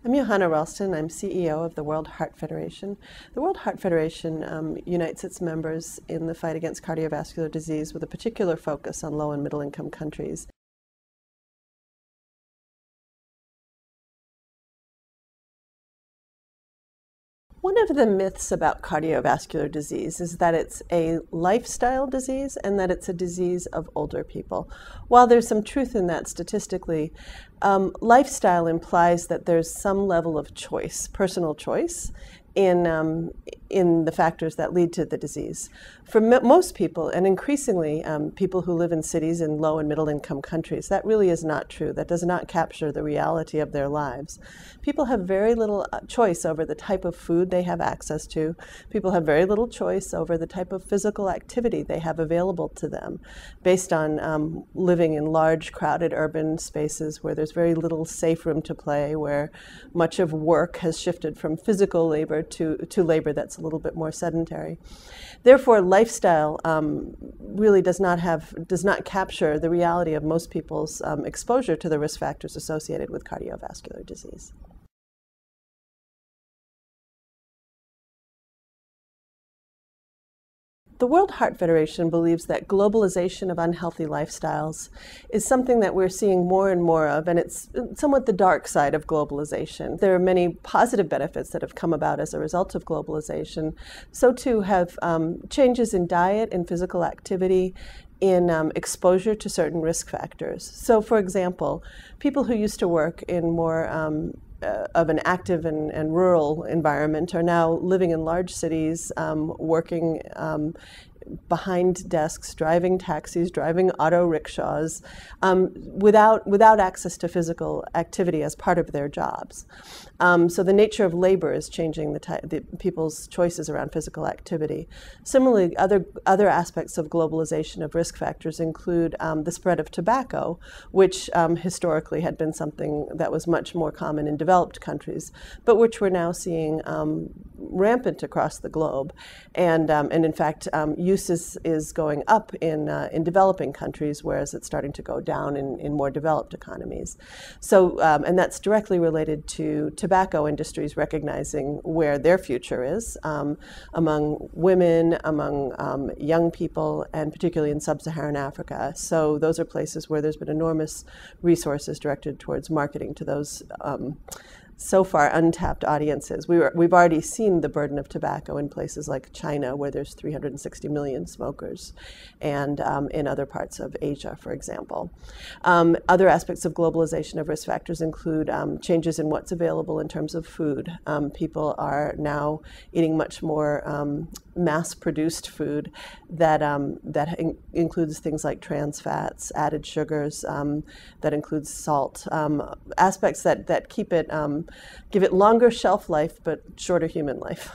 I'm Johanna Ralston. I'm CEO of the World Heart Federation. The World Heart Federation unites its members in the fight against cardiovascular disease with a particular focus on low and middle income countries. One of the myths about cardiovascular disease is that it's a lifestyle disease and that it's a disease of older people. While there's some truth in that statistically, lifestyle implies that there's some level of choice, personal choice, in the factors that lead to the disease. For most people, and increasingly people who live in cities in low and middle income countries, that really is not true. That does not capture the reality of their lives. People have very little choice over the type of food they have access to. People have very little choice over the type of physical activity they have available to them, based on living in large, crowded urban spaces where there's very little safe room to play, where much of work has shifted from physical labor to labor that's a little bit more sedentary. Therefore, lifestyle really does not capture the reality of most people's exposure to the risk factors associated with cardiovascular disease. The World Heart Federation believes that globalization of unhealthy lifestyles is something that we're seeing more and more of, and it's somewhat the dark side of globalization. There are many positive benefits that have come about as a result of globalization. So too have changes in diet and physical activity, in exposure to certain risk factors. So for example, people who used to work in more of an active and rural environment are now living in large cities, working behind desks, driving taxis, driving auto rickshaws, without access to physical activity as part of their jobs. So the nature of labor is changing the people's choices around physical activity. Similarly, other aspects of globalization of risk factors include the spread of tobacco, which historically had been something that was much more common in developed countries, but which we're now seeing rampant across the globe, and in fact, use is going up in developing countries, whereas it's starting to go down in more developed economies. So, and that's directly related to tobacco industries recognizing where their future is among women, among young people, and particularly in sub-Saharan Africa. So those are places where there's been enormous resources directed towards marketing to those so far untapped audiences. We've already seen the burden of tobacco in places like China, where there's 360 million smokers, and in other parts of Asia, for example. Other aspects of globalization of risk factors include changes in what's available in terms of food. People are now eating much more mass-produced food that includes things like trans fats, added sugars, that includes salt, aspects that keep it give it longer shelf life but shorter human life.